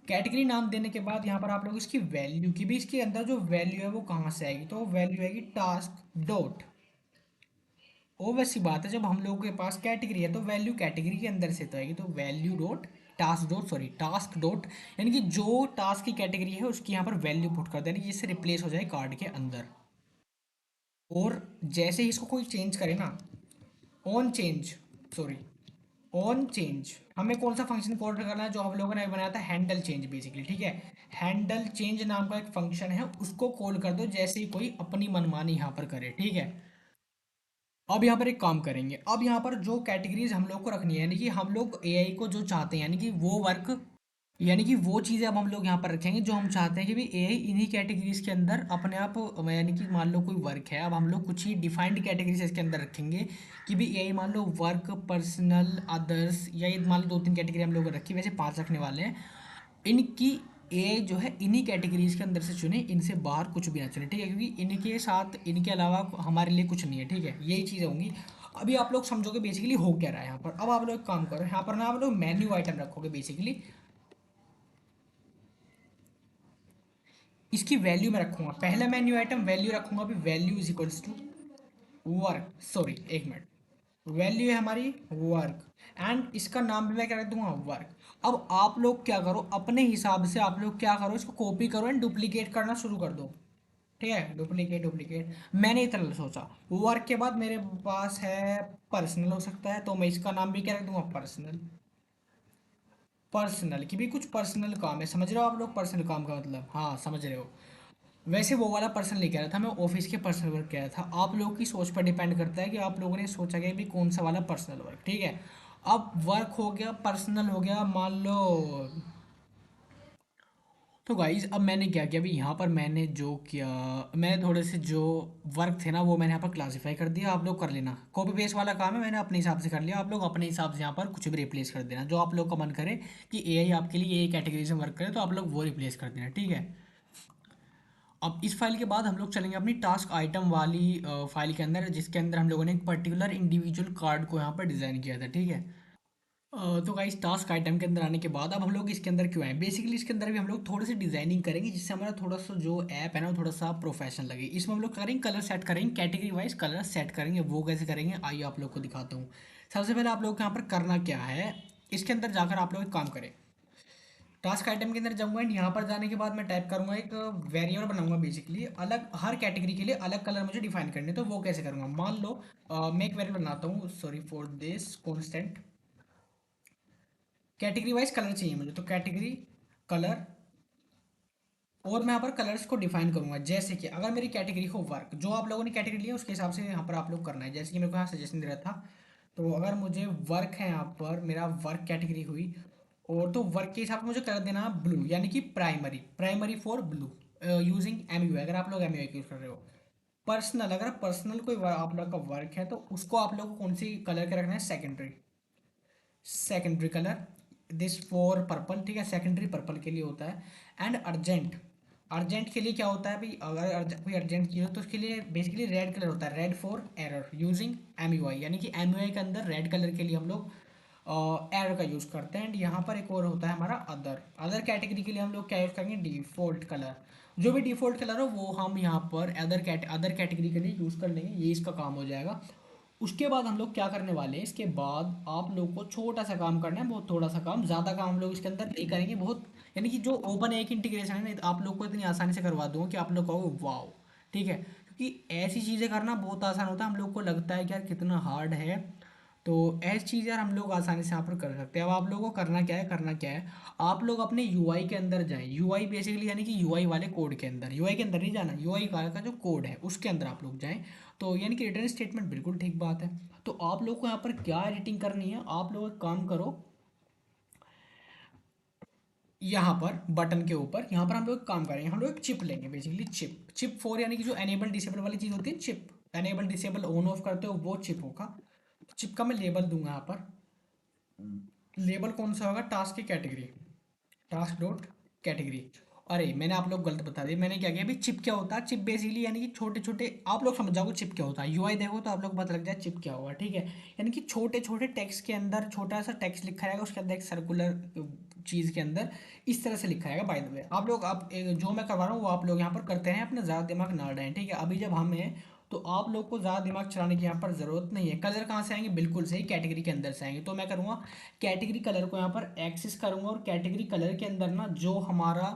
कैटेगरी नाम देने के बाद यहाँ पर आप लोग इसकी वैल्यू की भी, इसके अंदर जो वैल्यू है वो कहाँ से आएगी, तो वैल्यू आएगी टास्क डॉट। ओबवियस सी बात है, जब हम लोगों के पास कैटेगरी है तो वैल्यू कैटेगरी के अंदर से तो आएगी। तो value dot task dot, sorry task dot, यानी कि जो टास्क की कैटेगरी है उसकी यहाँ पर वैल्यू पुट कर देनी, जिससे रिप्लेस हो जाए कार्ड के अंदर। और जैसे ही इसको कोई चेंज करे ना, on change, sorry, on change, हमें कौन सा फंक्शन कॉल करना है, जो हम लोगों ने बनाया था हैंडल चेंज बेसिकली। ठीक है, हैंडल चेंज नाम का एक फंक्शन है, उसको कॉल कर दो जैसे ही कोई अपनी मनमानी यहाँ पर करे। ठीक है, अब यहाँ पर एक काम करेंगे, अब यहाँ पर जो कैटेगरीज हम लोग को रखनी है, यानी कि हम लोग एआई को जो चाहते हैं, यानी कि वो वर्क, यानी कि वो चीज़ें अब हम लोग यहाँ पर रखेंगे जो हम चाहते हैं कि भाई एआई इन्हीं कैटेगरीज के अंदर अपने आप, यानी कि मान लो कोई वर्क है, अब हम लोग कुछ ही डिफाइंड कैटेगरीज इसके अंदर रखेंगे कि भाई एआई मान लो वर्क, पर्सनल, अदर्स, या ये मान लो दो तीन कैटेगरी हम लोग रखी, वैसे पांच रखने वाले हैं। इनकी एआई जो है इन्हीं कैटेगरीज के अंदर से चुने, इनसे बाहर कुछ भी ना चुने, ठीक है, क्योंकि इनके साथ इनके अलावा हमारे लिए कुछ नहीं है, ठीक है, यही चीज़ें होंगी। अभी आप लोग समझोगे बेसिकली हो क्या रहा है यहाँ पर। अब आप लोग एक काम करो, यहाँ पर ना आप लोग मेन्यू आइटम रखोगे बेसिकली। इसकी वैल्यू मैं रखूंगा, पहला मेन्यू आइटम वैल्यू रखूंगा, अभी value is equals to work, sorry एक मिनट, वैल्यू है हमारी वर्क, एंड इसका नाम भी मैं क्या रख दूंगा, वर्क। अब आप लोग क्या करो, अपने हिसाब से आप लोग क्या करो, इसको कॉपी करो एंड डुप्लीकेट करना शुरू कर दो, ठीक है, डुप्लीकेट डुप्लीकेट। मैंने इतना सोचा, वर्क के बाद मेरे पास है पर्सनल हो सकता है, तो मैं इसका नाम भी क्या रख दूंगा, पर्सनल। पर्सनल की भी कुछ पर्सनल काम है, समझ रहे हो आप लोग पर्सनल काम का मतलब, हाँ समझ रहे हो। वैसे वो वाला पर्सन लेके आ रहा था, मैं ऑफिस के पर्सनल वर्क कह रहा था, आप लोगों की सोच पर डिपेंड करता है कि आप लोगों ने सोचा कि भी कौन सा वाला पर्सनल वर्क, ठीक है। अब वर्क हो गया, पर्सनल हो गया, मान लो। तो गाइज अब मैंने क्या किया, अभी यहाँ पर मैंने जो किया, मैंने थोड़े से जो वर्क थे ना वो मैंने यहाँ पर क्लासीफाई कर दिया, आप लोग कर लेना, कॉपी पेस्ट वाला काम है, मैंने अपने हिसाब से कर लिया, आप लोग अपने हिसाब से यहाँ पर कुछ भी रिप्लेस कर देना जो आप लोग का मन करे कि एआई आपके लिए ये कैटेगरी से वर्क करे, तो आप लोग वो रिप्लेस कर देना, ठीक है। अब इस फाइल के बाद हम लोग चलेंगे अपनी टास्क आइटम वाली फाइल के अंदर, जिसके अंदर हम लोगों ने एक पर्टिकुलर इंडिविजुअल कार्ड को यहाँ पर डिज़ाइन किया था, ठीक है। तो गाइस टास्क आइटम के अंदर आने के बाद अब हम लोग इसके अंदर क्यों आए, बेसिकली इसके अंदर भी हम लोग थोड़ी सी डिजाइनिंग करेंगे जिससे हमारा थोड़ा सा जो ऐप है ना वो थोड़ा सा प्रोफेशनल लगे। इसमें हम लोग करेंगे कलर सेट करेंगे, कैटेगरी वाइज कलर सेट करेंगे, वो कैसे करेंगे आइए आप लोग को दिखाता हूँ। सबसे पहले आप लोग को यहाँ पर करना क्या है, इसके अंदर जाकर आप लोग एक काम करें, टास्क आइटम के अंदर जाऊंगा एंड यहाँ पर जाने के बाद मैं टाइप करूंगा, एक वेरिएबल बनाऊंगा बेसिकली, अलग हर कैटेगरी के लिए अलग कलर मुझे डिफाइन करने, तो वो कैसे करूंगा, मान लो मैं एक वेरिएबल बनाता हूँ, sorry for this constant, category wise colour चाहिए मुझे, तो कैटेगरी कलर, और मैं यहाँ पर कलर्स को डिफाइन करूंगा, जैसे कि अगर मेरी कैटेगरी हो वर्क, जो आप लोगों ने कैटेगरी लिया उसके हिसाब से यहाँ पर आप लोग करना है, जैसे कि मेरे को यहाँ सजेशन दे रहा था, तो अगर मुझे वर्क है यहाँ पर, मेरा वर्क कैटेगरी हुई, और तो वर्क के हिसाब से मुझे कर देना ब्लू, यानी कि primary, primary for blue, using M U, अगर आप लोग एम यू यूज कर रहे हो। पर्सनल, अगर पर्सनल कोई आप लोग का वर्क है तो उसको आप लोग को कौन सी कलर के रखना है, secondary, secondary colour, this for purple, ठीक है, सेकेंडरी पर्पल के लिए होता है। एंड अर्जेंट, अर्जेंट के लिए क्या होता है भाई, अगर कोई अर्जेंट चीज़ हो तो उसके लिए बेसिकली रेड कलर होता है, red for error, using M U I, यानी कि एम यू आई के अंदर रेड कलर के लिए हम लोग एरर का यूज़ करते हैं। एंड यहाँ पर एक और होता है हमारा अदर, अदर कैटेगरी के लिए हम लोग क्या यूज़ करेंगे, डिफ़ॉल्ट कलर, जो भी डिफ़ॉल्ट कलर हो वो हम यहाँ पर अदर कैटेगरी के लिए यूज़ कर लेंगे, ये इसका काम हो जाएगा। उसके बाद हम लोग क्या करने वाले हैं, इसके बाद आप लोग को छोटा सा काम करना है, बहुत थोड़ा सा काम, ज़्यादा काम हम लोग इसके अंदर नहीं करेंगे, बहुत, यानी कि जो ओपन एक इंटीग्रेशन है ना आप लोग को इतनी आसानी से करवा दूंगा कि आप लोग कहोगे वाओ, ठीक है, क्योंकि ऐसी चीज़ें करना बहुत आसान होता है, हम लोग को लगता है कि यार कितना हार्ड है, तो ऐसी चीज़ यार हम लोग आसानी से यहाँ पर कर सकते हैं। अब आप लोगों को करना क्या है, करना क्या है, आप लोग अपने यूआई के अंदर जाएं, यूआई बेसिकली यानी कि यूआई वाले कोड के अंदर, यूआई के अंदर नहीं जाना, यूआई का जो कोड है उसके अंदर आप लोग जाएं, तो यानी कि रिटर्न स्टेटमेंट, बिल्कुल ठीक बात है। तो आप लोग को यहाँ पर क्या एडिटिंग करनी है, आप लोग एक काम करो, यहाँ पर बटन के ऊपर, यहाँ पर हम लोग एक काम करेंगे, हम लोग एक चिप लेंगे बेसिकली, चिप, चिप फोर, यानी कि जो एनेबल डिसेबल वाली चीज़ होती है, chip enable disable on off करते हो वो चिप होगा। चिप का मैं लेबल दूंगा यहाँ पर, लेबल कौन सा होगा, टास्क की कैटेगरी, टास्क डॉट कैटेगरी। अरे मैंने आप लोग गलत बता दिया, मैंने क्या किया, अभी चिप क्या होता है, चिप बेसिकली यानी कि छोटे छोटे, आप लोग समझ जाओगे चिप क्या होता है, यूआई देखो तो आप लोग को पता लग जाए चिप क्या होगा, ठीक है। यानी कि छोटे छोटे टेक्स्ट के अंदर छोटा सा टेक्स्ट लिखा रहेगा, उसके अंदर एक सर्कुलर चीज़ के अंदर इस तरह से लिखा रहेगा। बाय द वे आप लोग, आप जो मैं करवा रहा हूँ वो आप लोग यहाँ पर करते हैं, अपना ज़्यादा दिमाग ना डालें, ठीक है। अभी जब हम हैं तो आप लोग को ज़्यादा दिमाग चलाने की यहाँ पर ज़रूरत नहीं है। कलर कहाँ से आएंगे, बिल्कुल सही, कैटेगरी के अंदर से आएंगे, तो मैं करूँगा कैटेगरी कलर को यहाँ पर एक्सेस करूँगा, और कैटेगरी कलर के अंदर ना जो हमारा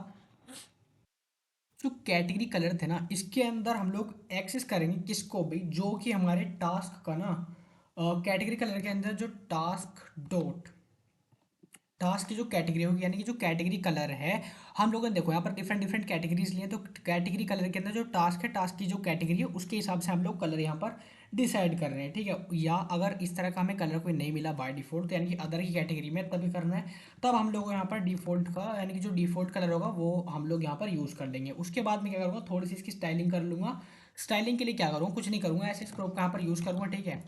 जो कैटेगरी कलर थे ना इसके अंदर हम लोग एक्सेस करेंगे किसको भी, जो कि हमारे टास्क का ना कैटेगरी कलर के अंदर जो टास्क डॉट, टास्क की जो कैटेगरी होगी, यानी कि जो कैटेगरी कलर है, हम लोगों ने देखो यहाँ पर डिफरेंट डिफरेंट कैटेगरीज लिए, तो कैटेगरी कलर के अंदर जो टास्क है, टास्क की जो कैटेगरी है उसके हिसाब से हम लोग कलर यहाँ पर डिसाइड कर रहे हैं, ठीक है। या अगर इस तरह का हमें कलर कोई नहीं मिला बाय डिफ़ॉल्ट, तो यानी कि अदर की कैटेगरी में तभी करना है, तब हम लोग यहाँ पर डिफ़ॉल्ट का यानी कि जो डिफ़ॉल्ट कलर होगा वो हम लोग यहाँ पर यूज़ कर लेंगे। उसके बाद मैं क्या करूँगा, थोड़ी सी इसकी स्टाइलिंग कर लूँगा। स्टाइलिंग के लिए क्या करूँगा, कुछ नहीं करूँगा, एस एक्स प्रो का यहाँ पर यूज़ करूँगा, ठीक है।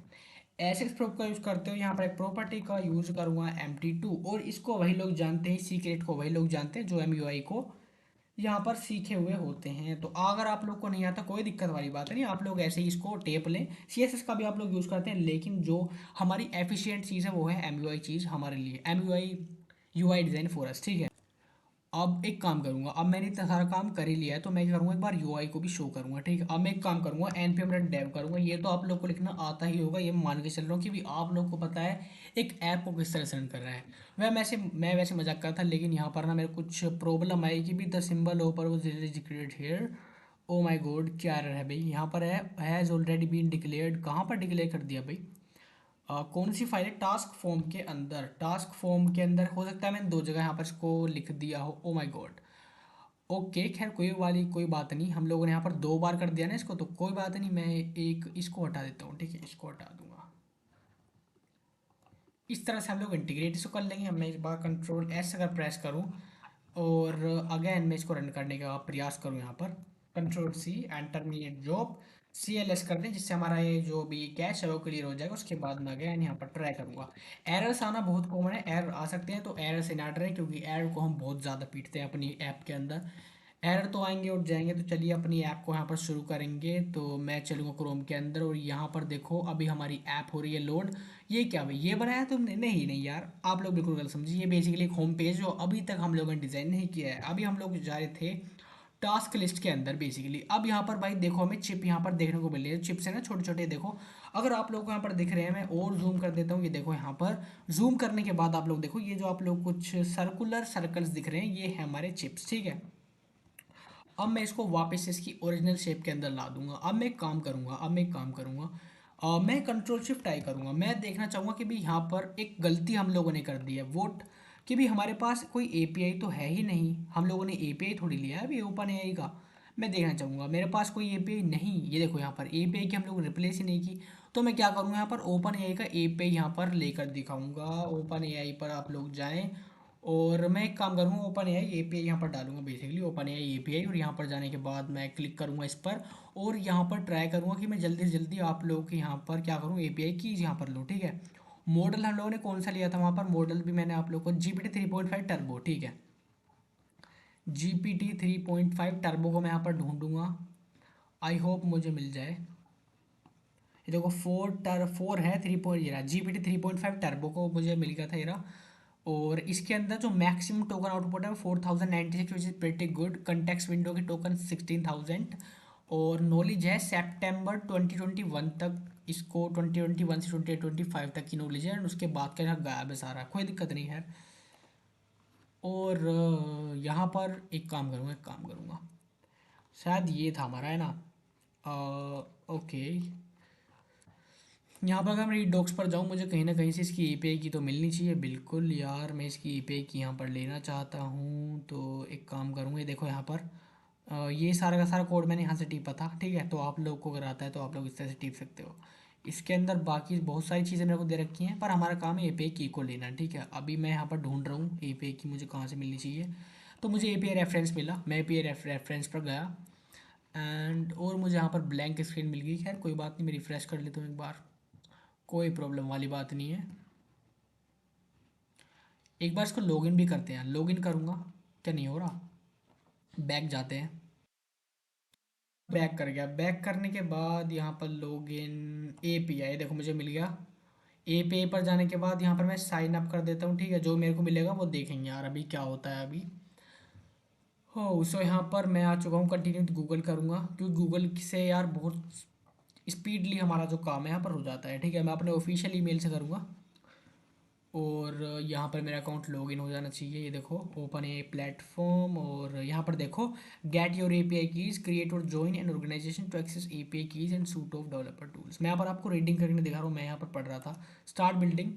एस एक्स प्रो का यूज़ करते हो, यहाँ पर एक प्रॉपर्टी का यूज़ करूँगा MT2, और इसको वही लोग जानते हैं, सीक्रेट को वही लोग जानते हैं जो MUI को यहाँ पर सीखे हुए होते हैं। तो अगर आप लोग को नहीं आता, कोई दिक्कत वाली बात नहीं, आप लोग ऐसे ही इसको टेप लें। CSS का भी आप लोग यूज़ करते हैं, लेकिन जो हमारी एफिशिएंट चीज़ है वो है MUI चीज़ हमारे लिए, MUI UI design for us, ठीक है। अब एक काम करूंगा, अब मैंने इतना सारा काम कर ही लिया है, तो मैं क्या करूंगा, एक बार यूआई को भी शो करूंगा, ठीक है। अब मैं एक काम करूंगा, npm रन डेव करूंगा। ये तो आप लोग को लिखना आता ही होगा, ये मान के चल रहा हूँ कि भी आप लोग को पता है एक ऐप को किस तरह से रन कर रहा है। मैं वैसे मजाक करता था, लेकिन यहाँ पर ना मेरे कुछ प्रॉब्लम आई कि भी द सिंबल ऊपर वो क्रिएट हेयर। ओ माई गॉड, क्या error है भाई, यहाँ पर है हैज़ ऑलरेडी बीन डिक्लेयर्ड, कहाँ पर डिक्लेयर कर दिया भाई। कौन सी फाइल है, टास्क फॉर्म के अंदर, टास्क फॉर्म के अंदर हो सकता है मैंने दो जगह यहाँ पर इसको लिख दिया हो, ओ माय गॉड। ओके, खैर कोई बात नहीं, हम लोगों ने यहाँ पर दो बार कर दिया ना इसको, तो कोई बात नहीं, मैं एक इसको हटा देता हूँ, ठीक है, इसको हटा दूंगा। इस तरह से हम लोग इंटीग्रेट इसको कर लेंगे। मैं इस बार Ctrl+S अगर प्रेस करूँ और अगेन मैं इसको रन करने का प्रयास करूँ, यहाँ पर Ctrl+C and terminate job, CLS कर दें, जिससे हमारा ये जो भी कैश है वो क्लियर हो जाएगा। उसके बाद मैं अगेन यहाँ पर ट्राई करूँगा। एरर्स आना बहुत कॉमन है, एरर आ सकते हैं, तो एरर से ना डरें, क्योंकि एरर को हम बहुत ज़्यादा पीटते हैं अपनी ऐप के अंदर। एरर तो आएंगे और जाएंगे। तो चलिए अपनी ऐप को यहाँ पर शुरू करेंगे। तो मैं चलूँगा क्रोम के अंदर, और यहाँ पर देखो अभी हमारी ऐप हो रही है लोड। ये क्या भाई, ये बनाया तुमने? नहीं नहीं यार, आप लोग बिल्कुल गलत समझिए। ये बेसिकली एक होम पेज जो अभी तक हम लोगों ने डिज़ाइन नहीं किया है। अभी हम लोग जा रहे थे टास्क लिस्ट के अंदर बेसिकली। अब यहाँ पर भाई देखो, हमें चिप यहाँ पर देखने को मिल रही है, चिप्स है ना छोटे छोटे, देखो। अगर आप लोग को यहाँ पर दिख रहे हैं, मैं और जूम कर देता हूँ, ये देखो यहाँ पर जूम करने के बाद आप लोग देखो, ये जो आप लोग कुछ सर्कुलर सर्कल्स दिख रहे हैं, ये है हमारे चिप्स, ठीक है। अब मैं इसको वापस इसकी ओरिजिनल शेप के अंदर ला दूंगा। मैं Ctrl+Shift+I करूंगा। मैं देखना चाहूँगा कि भी यहाँ पर एक गलती हम लोगों ने कर दी है, वोट, कि भी हमारे पास कोई एपीआई तो है ही नहीं। हम लोगों ने एपीआई थोड़ी लिया है अभी ओपन एआई का। मैं देखना चाहूँगा, मेरे पास कोई एपीआई नहीं, ये देखो यहाँ पर एपीआई की हम लोग रिप्लेस ही नहीं की। तो मैं क्या करूँगा, यहाँ पर ओपन एआई का एपीआई यहाँ पर लेकर दिखाऊंगा। ओपन एआई पर आप लोग जाएँ, और मैं एक काम करूँगा, ओपन एआई एपीआई यहाँ पर डालूंगा, बेसिकली ओपन एआई एपीआई, और यहाँ पर जाने के बाद मैं क्लिक करूँगा इस पर, और यहाँ पर ट्राई करूँगा कि मैं जल्दी से जल्दी आप लोगों के यहाँ पर क्या करूँ, एपीआई कीज यहाँ पर लूँ, ठीक है। मॉडल हम लोगों ने कौन सा लिया था, वहाँ पर मॉडल भी मैंने आप लोग को GPT 3.5 टर्बो, ठीक है। GPT 3.5 टर्बो को मैं यहाँ पर ढूंढूंगा, आई होप मुझे मिल जाए। ये देखो 4 है, 3 ये रहा, GPT 3.5 टर्बो को मुझे मिल गया था ये रहा। और इसके अंदर जो मैक्सिमम टोकन आउटपुट है वो 4096, which is pretty good. Context window के टोकन 16,000, और नॉलेज है सेप्टेम्बर 2021 तक, इसको 2021 से 2025 तक की नॉलेज है, और उसके बाद का गायब है सारा, कोई दिक्कत नहीं है। और यहाँ पर एक काम करूँगा, शायद ये था हमारा, है ना। ओके, यहाँ पर अगर मैं डॉक्स पर जाऊँ, मुझे कहीं ना कहीं से इसकी एपीआई की तो मिलनी चाहिए, बिल्कुल यार। मैं इसकी एपीआई की यहाँ पर लेना चाहता हूँ, तो एक काम करूँगा, ये देखो यहाँ पर ये सारा का सारा कोड मैंने यहाँ से टीपा था, ठीक है। तो आप लोग को अगर आता है तो आप लोग इस तरह से टीप सकते हो। इसके अंदर बाकी बहुत सारी चीज़ें मेरे को दे रखी हैं, पर हमारा काम है एपीआई की को लेना, ठीक है। अभी मैं यहाँ पर ढूंढ रहा हूँ एपीआई की मुझे कहाँ से मिलनी चाहिए। तो मुझे एपीआई रेफरेंस मिला, मैं एपीआई रेफरेंस पर गया, एंड और मुझे यहाँ पर ब्लैंक स्क्रीन मिल गई। खैर कोई बात नहीं, मैं रिफ्रेश कर लेता हूँ एक बार, कोई प्रॉब्लम वाली बात नहीं है। एक बार इसको लॉगिन भी करते हैं, लॉगिन करूँगा, क्या नहीं हो रहा, बैक जाते हैं। बैक कर गया, बैक करने के बाद यहाँ पर लॉगिन एपीआई देखो मुझे मिल गया। एपीआई पर जाने के बाद यहाँ पर मैं साइन अप कर देता हूँ, ठीक है। जो मेरे को मिलेगा वो देखेंगे यार अभी क्या होता है अभी। हो सो यहाँ पर मैं आ चुका हूँ, कंटिन्यू गूगल करूँगा, क्योंकि गूगल से यार बहुत स्पीडली हमारा जो काम है यहाँ पर हो जाता है, ठीक है। मैं अपने ऑफिशियल ईमेल से करूँगा, और यहाँ पर मेरा अकाउंट लॉगिन हो जाना चाहिए। ये देखो ओपन ए प्लेटफॉर्म, और यहाँ पर देखो get your API keys, create और join an organization to access API keys and suite of developer tools. मैं यहाँ पर आपको रीडिंग करके दिखा रहा हूँ, मैं यहाँ पर पढ़ रहा था। स्टार्ट बिल्डिंग,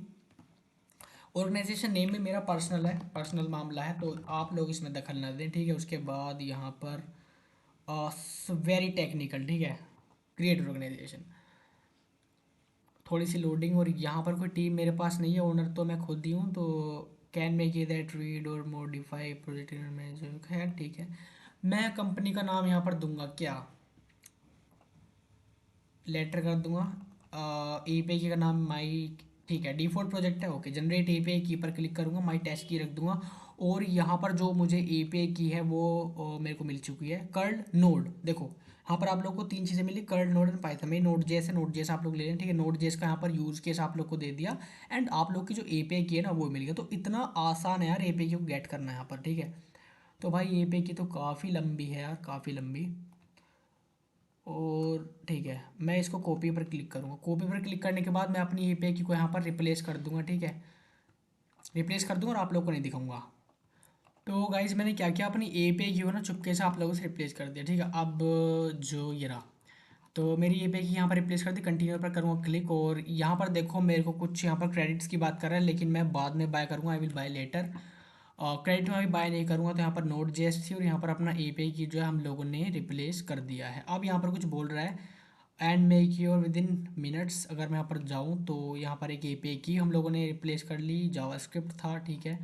ऑर्गेनाइजेशन नेम में मेरा पर्सनल है, पर्सनल मामला है, तो आप लोग इसमें दखल ना दें, ठीक है। उसके बाद यहाँ पर वेरी टेक्निकल, ठीक है, क्रिएट ऑर्गेनाइजेशन। थोड़ी सी लोडिंग, और यहाँ पर कोई टीम मेरे पास नहीं है, ओनर तो मैं खुद ही हूँ। तो कैन मेक ये दैट रीड और मॉडिफाई प्रोजेक्ट मैनेजर, खैर ठीक है। मैं कंपनी का नाम यहाँ पर दूंगा क्या, लेटर कर दूंगा। एपीआई का नाम माई, ठीक है, डिफ़ॉल्ट प्रोजेक्ट है, ओके। जनरेट एपीआई की पर क्लिक करूंगा, माई टेस्ट की रख दूंगा। और यहाँ पर जो मुझे एपीआई की है वो मेरे को मिल चुकी है, कर्ल नोड। देखो यहाँ पर आप लोग को तीन चीज़ें मिली, कर्ल नोड एंड पाइथन में। नोड जेस है, नोड जेस आप लोग ले लें, ठीक है। नोड जेस का यहाँ पर यूज़ केस आप लोग को दे दिया, एंड आप लोग की जो एपीआई की है ना वो मिल गया। तो इतना आसान है यार एपीआई को गेट करना यहाँ पर, ठीक है। तो भाई एपीआई की तो काफ़ी लंबी है यार, काफ़ी लंबी। और ठीक है, मैं इसको कॉपी पर क्लिक करूँगा। कॉपी पर क्लिक करने के बाद मैं अपनी एपीआई की को यहाँ पर रिप्लेस कर दूंगा, ठीक है। रिप्लेस कर दूंगा और आप लोग को नहीं दिखाऊंगा। तो गाइज मैंने क्या किया, अपनी एपीआई की को ना चुपके से आप लोगों से रिप्लेस कर दिया, ठीक है। अब जो ये रहा, तो मेरी एपीआई की यहाँ पर रिप्लेस कर दी। कंटिन्यू पर करूँगा क्लिक, और यहाँ पर देखो मेरे को कुछ यहाँ पर क्रेडिट्स की बात कर रहा है, लेकिन मैं बाद में बाय करूँगा, I will buy later. Credit में अभी बाय नहीं करूँगा। तो यहाँ पर नोट जेएस थी, और यहाँ पर अपना एपीआई की जो है हम लोगों ने रिप्लेस कर दिया है। अब यहाँ पर कुछ बोल रहा है, and make your with in minutes. अगर मैं यहाँ पर जाऊँ तो यहाँ पर एक एपीआई की हम लोगों ने रिप्लेस कर ली, जावास्क्रिप्ट था, ठीक है।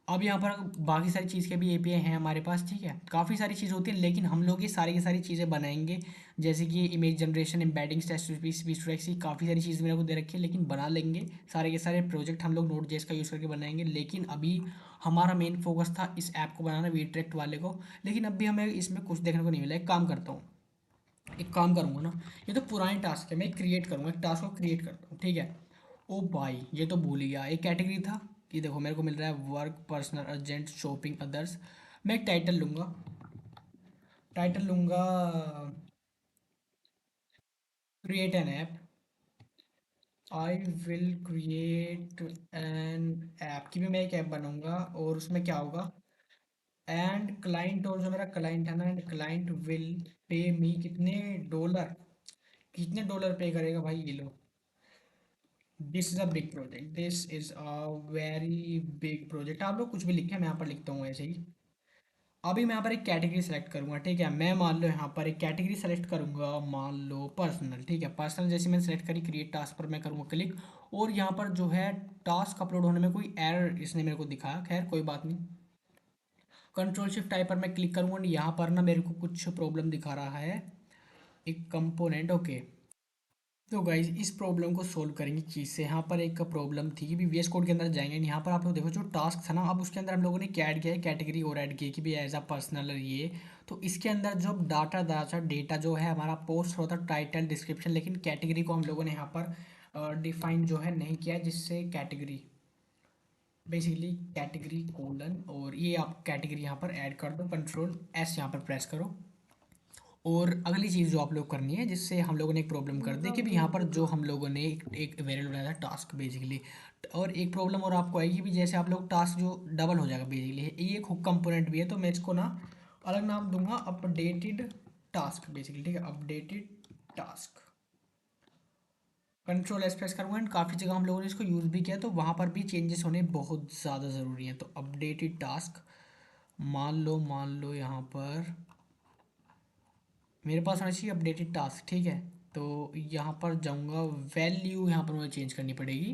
अब यहाँ पर बाकी सारी चीज़ के भी एपीआई हैं हमारे पास, ठीक है। काफ़ी सारी चीज़ होती है, लेकिन हम लोग ये सारी की सारी चीज़ें बनाएंगे। जैसे कि image generation, embedding, text speech, speech to text, काफ़ी सारी चीज़ मेरे को दे रखी है, लेकिन बना लेंगे। सारे के सारे प्रोजेक्ट हम लोग नोट जेएस का यूज़ करके बनाएंगे। लेकिन अभी हमारा मेन फोकस था इस ऐप को बनाना, वीट्रैक्ट वाले को। लेकिन अभी हमें इसमें कुछ देखने को नहीं मिला। एक काम करता हूँ, एक काम करूँगा ना, ये तो पुराने टास्क है, मैं क्रिएट करूँगा, एक टास्क को क्रिएट करता हूँ, ठीक है। ओ भाई ये तो भूल ही गया, एक कैटेगरी था कि देखो मेरे को मिल रहा है work, personal, urgent, shopping, others. मैं एक टाइटल लूँगा, टाइटल लूँगा create an app. I will create an app, की भी मैं एक ऐप बनाऊँगा, और उसमें क्या होगा, एंड क्लाइंट, और जो मेरा क्लाइंट है ना, एंड क्लाइंट विल पे मी कितने डॉलर, कितने डॉलर पे करेगा भाई ये लो। This is a big project, this is a very big project. आप लोग कुछ भी लिखें, मैं यहाँ पर लिखता हूँ ऐसे ही। अभी मैं यहाँ पर एक कैटेगरी सेलेक्ट करूँगा, ठीक है। मैं मान लो यहाँ पर एक कैटेगरी सेलेक्ट करूँगा, मान लो पर्सनल, ठीक है। पर्सनल जैसे मैंने सेलेक्ट करी, क्रिएट टास्क पर मैं करूँगा क्लिक। और यहाँ पर जो है टास्क अपलोड होने में कोई एरर इसने मेरे को दिखाया, खैर कोई बात नहीं। कंट्रोल शिफ्ट टाइप पर मैं क्लिक करूँगा, और यहाँ पर ना मेरे को कुछ प्रॉब्लम दिखा रहा है, एक कंपोनेंट, ओके। तो गाइज इस प्रॉब्लम को सोल्व करेंगे चीज़ से। यहाँ पर एक प्रॉब्लम थी कि भी वीएस कोड के अंदर जाएंगे, यहाँ पर आप लोग देखो जो टास्क था ना, अब उसके अंदर हम लोगों ने क्या ऐड किया है, कैटेगरी और ऐड की है कि भी एज अ पर्सनल ये। तो इसके अंदर जो डाटा डाटा डेटा जो है हमारा पोस्ट होता है, टाइटल, डिस्क्रिप्शन, लेकिन कैटेगरी को हम लोगों ने यहाँ पर डिफाइन जो है नहीं किया है, जिससे कैटेगरी बेसिकली कैटेगरी कोलन, और ये आप कैटेगरी यहाँ पर ऐड कर दो, कंट्रोल एस यहाँ पर प्रेस करो। और अगली चीज़ जो आप लोग करनी है, जिससे हम लोगों ने एक प्रॉब्लम कर दी कि भी यहाँ पर जो हम लोगों ने एक वेरिएबल बनाया था टास्क बेसिकली। और एक प्रॉब्लम और आपको आएगी भी, जैसे आप लोग टास्क जो डबल हो जाएगा बेसिकली, ये एक हुक कंपोनेंट भी है। तो मैं इसको ना अलग नाम दूंगा, अपडेटेड टास्क बेसिकली, ठीक है, अपडेटेड टास्क। कंट्रोल एक्सप्रेस करूँगा, एंड काफ़ी जगह हम लोगों ने इसको यूज़ भी किया, तो वहाँ पर भी चेंजेस होने बहुत ज़्यादा ज़रूरी हैं। तो अपडेटेड टास्क, मान लो यहाँ पर मेरे पास होना चाहिए अपडेटेड टास्क, ठीक है। तो यहाँ पर जाऊँगा, वैल्यू यहाँ पर मुझे चेंज करनी पड़ेगी।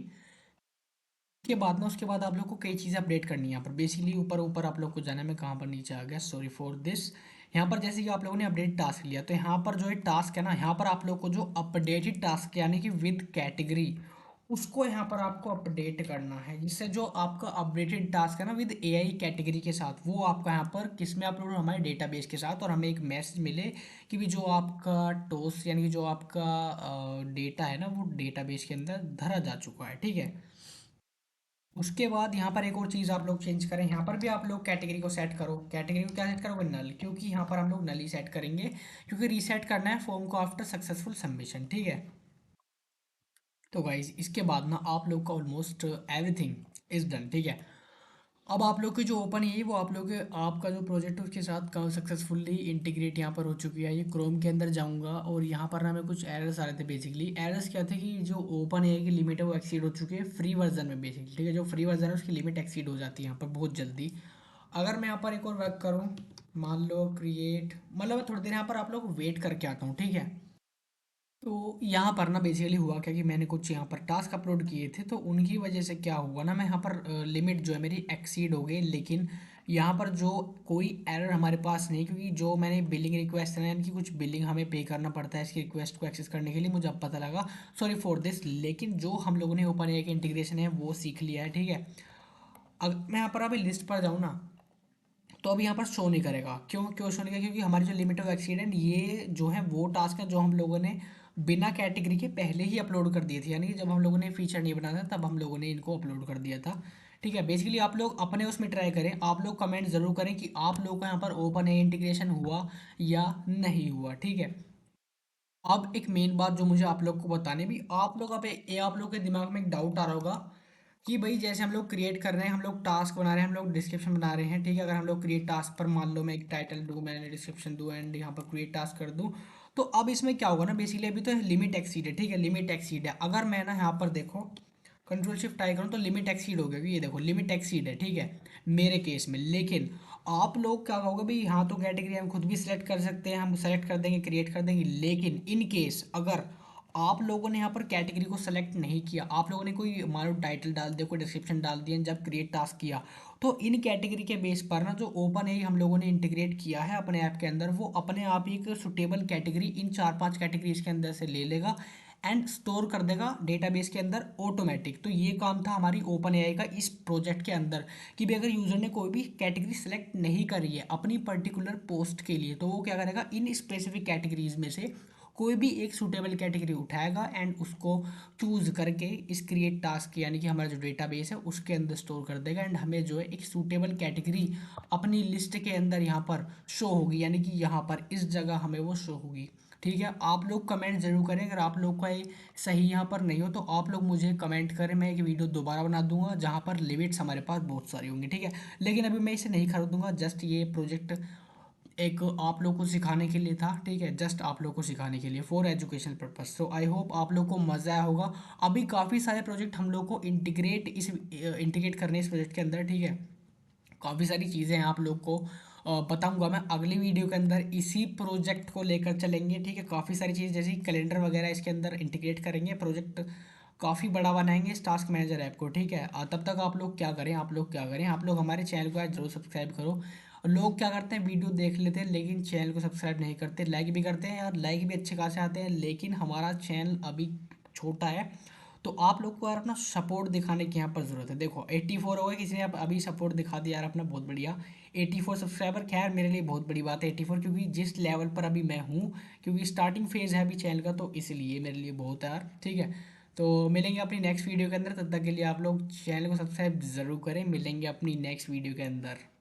के बाद ना उसके बाद आप लोग को कई चीज़ें अपडेट करनी है यहाँ पर बेसिकली। ऊपर ऊपर आप लोग को जाना है, मैं कहाँ पर नीचे आ गया, सॉरी फॉर दिस। यहाँ पर जैसे कि आप लोगों ने अपडेट टास्क लिया, तो यहाँ पर जो है टास्क है ना, यहाँ पर आप लोग को जो अपडेटेड टास्क यानी कि विद कैटेगरी, उसको यहाँ पर आपको अपडेट करना है, जिससे जो आपका अपडेटेड टास्क है ना विद एआई कैटेगरी के साथ, वो आपका यहाँ पर किस में अपलोड, हमारे डेटाबेस के साथ, और हमें एक मैसेज मिले कि भी जो आपका टोस यानी कि जो आपका डेटा है ना, वो डेटाबेस के अंदर धरा जा चुका है, ठीक है। उसके बाद यहाँ पर एक और चीज़ आप लोग चेंज करें, यहाँ पर भी आप लोग कैटेगरी को सेट करो। कैटेगरी को क्या सेट करोगे, नल, क्योंकि यहाँ पर हम लोग नल ही सेट करेंगे, क्योंकि रीसेट करना है फॉर्म को आफ्टर सक्सेसफुल सबमिशन, ठीक है। तो गाइज इसके बाद ना आप लोग का ऑलमोस्ट एवरीथिंग इज डन, ठीक है। अब आप लोग की जो ओपन है वो आप लोग के आपका जो प्रोजेक्ट है उसके साथ सक्सेसफुली इंटीग्रेट यहाँ पर हो चुकी है। ये क्रोम के अंदर जाऊँगा, और यहाँ पर ना हमें कुछ एरर्स आ रहे थे। बेसिकली एरर्स क्या थे कि जो ओपन है की लिमिट है वो एक्सीड हो चुकी है फ्री वर्जन में बेसिकली, ठीक है। जो फ्री वर्जन है उसकी लिमिट एक्सीड हो जाती है यहाँ पर बहुत जल्दी। अगर मैं यहाँ पर एक और वर्क करूँ, मान लो क्रिएट, मतलब मैं थोड़ी देर यहाँ पर आप लोग वेट करके आता हूँ, ठीक है। तो यहाँ पर ना बेसिकली हुआ क्या कि मैंने कुछ यहाँ पर टास्क अपलोड किए थे, तो उनकी वजह से क्या हुआ ना, मैं यहाँ पर लिमिट जो है मेरी एक्सीड हो गई, लेकिन यहाँ पर जो कोई एरर हमारे पास नहीं, क्योंकि जो मैंने बिलिंग रिक्वेस्ट है यानी कि कुछ बिलिंग हमें पे करना पड़ता है इसकी रिक्वेस्ट को एक्सेस करने के लिए, मुझे अब पता लगा, सॉरी फॉर दिस। लेकिन जो हम लोगों ने ओपन एआई के इंटीग्रेशन है वो सीख लिया है, ठीक है। अगर मैं यहाँ पर अभी लिस्ट पर जाऊँ ना, तो अब यहाँ पर शो नहीं करेगा। क्यों क्यों शो नहीं करेगा? क्योंकि हमारी जो लिमिट ऑफ एक्सीडेंट ये जो है वो टास्क है जो हम लोगों ने बिना कैटेगरी के पहले ही अपलोड कर दिए थे, यानी कि जब हम लोगों ने फीचर नहीं बनाया था तब हम लोगों ने इनको अपलोड कर दिया था, ठीक है। बेसिकली आप लोग अपने उसमें ट्राई करें, आप लोग कमेंट जरूर करें कि आप लोगों का यहाँ पर ओपन ए इंटीग्रेशन हुआ या नहीं हुआ, ठीक है। अब एक मेन बात जो मुझे आप लोग को बताने भी, आप लोग अब आप लोग के दिमाग में एक डाउट आ रहा होगा कि भाई जैसे हम लोग क्रिएट कर रहे हैं, हम लोग टास्क बना रहे हैं, हम लोग डिस्क्रिप्शन बना रहे हैं, ठीक है। अगर हम लोग क्रिएट टास्क पर मान लो मैं एक टाइटल दूँ, मैंने डिस्क्रिप्शन दूँ एंड यहाँ पर क्रिएट टास्क कर दूँ, तो अब इसमें क्या होगा ना, बेसिकली अभी तो लिमिट एक्सीड है, ठीक है, लिमिट एक्सीड है। अगर मैं ना यहाँ पर देखो कंट्रोल शिफ्ट आई करूँ तो लिमिट एक्सीड हो गया, ये देखो लिमिट एक्सीड है, ठीक है, मेरे केस में। लेकिन आप लोग क्या कहोगे भाई, हाँ तो कैटेगरी हम खुद भी सिलेक्ट कर सकते हैं, हम सेलेक्ट कर देंगे, क्रिएट कर देंगे, लेकिन इन केस अगर आप लोगों ने यहाँ पर कैटेगरी को सेलेक्ट नहीं किया, आप लोगों ने कोई मान लो टाइटल डाल दिया, कोई डिस्क्रिप्शन डाल दिया, जब क्रिएट टास्क किया, तो इन कैटेगरी के बेस पर ना जो ओपन एआई हम लोगों ने इंटीग्रेट किया है अपने ऐप के अंदर, वो अपने आप ही एक सुटेबल कैटेगरी इन 4-5 कैटेगरीज के अंदर से ले लेगा एंड स्टोर कर देगा डेटाबेस के अंदर ऑटोमेटिक। तो ये काम था हमारी ओपन एआई का इस प्रोजेक्ट के अंदर, कि भी अगर यूजर ने कोई भी कैटेगरी सेलेक्ट नहीं करी है अपनी पर्टिकुलर पोस्ट के लिए, तो वो क्या करेगा, इन स्पेसिफिक कैटेगरीज में से कोई भी एक सूटेबल कैटेगरी उठाएगा एंड उसको चूज करके इस क्रिएट टास्क यानी कि हमारा जो डेटाबेस है उसके अंदर स्टोर कर देगा एंड हमें जो है एक सूटेबल कैटेगरी अपनी लिस्ट के अंदर यहाँ पर शो होगी, यानी कि यहाँ पर इस जगह हमें वो शो होगी, ठीक है। आप लोग कमेंट जरूर करें, अगर आप लोग का ये सही यहाँ पर नहीं हो तो आप लोग मुझे कमेंट करें, मैं एक वीडियो दोबारा बना दूंगा जहाँ पर लिमिट्स हमारे पास बहुत सारी होंगी, ठीक है। लेकिन अभी मैं इसे नहीं खरीदूंगा, जस्ट ये प्रोजेक्ट एक आप लोग को सिखाने के लिए था, ठीक है, जस्ट आप लोग को सिखाने के लिए for education purpose. So I hope आप लोग को मज़ा आया होगा। अभी काफ़ी सारे प्रोजेक्ट हम लोग को इंटीग्रेट करने इस प्रोजेक्ट के अंदर, ठीक है। काफ़ी सारी चीज़ें हैं आप लोग को बताऊंगा मैं अगली वीडियो के अंदर, इसी प्रोजेक्ट को लेकर चलेंगे, ठीक है। काफ़ी सारी चीज़ जैसे कैलेंडर वगैरह इसके अंदर इंटीग्रेट करेंगे, प्रोजेक्ट काफ़ी बड़ा बनाएंगे इस टास्क मैनेजर ऐप को, ठीक है। तब तक आप लोग क्या करें, आप लोग हमारे चैनल को आज जरूर सब्सक्राइब करो। लोग क्या करते हैं, वीडियो देख लेते हैं लेकिन चैनल को सब्सक्राइब नहीं करते, लाइक भी करते हैं यार, लाइक भी अच्छे खासे आते हैं, लेकिन हमारा चैनल अभी छोटा है, तो आप लोग को यार अपना सपोर्ट दिखाने की यहाँ पर ज़रूरत है। देखो 84 हो गए, किसी ने अभी सपोर्ट दिखा दिया यार अपना, बहुत बढ़िया। 84 सब्सक्राइबर, खैर मेरे लिए बहुत बड़ी बात है 84, क्योंकि जिस लेवल पर अभी मैं हूँ, क्योंकि स्टार्टिंग फेज़ है अभी चैनल का, तो इसलिए मेरे लिए बहुत है यार, ठीक है। तो मिलेंगे अपनी नेक्स्ट वीडियो के अंदर, तब तक के लिए आप लोग चैनल को सब्सक्राइब ज़रूर करें, मिलेंगे अपनी नेक्स्ट वीडियो के अंदर।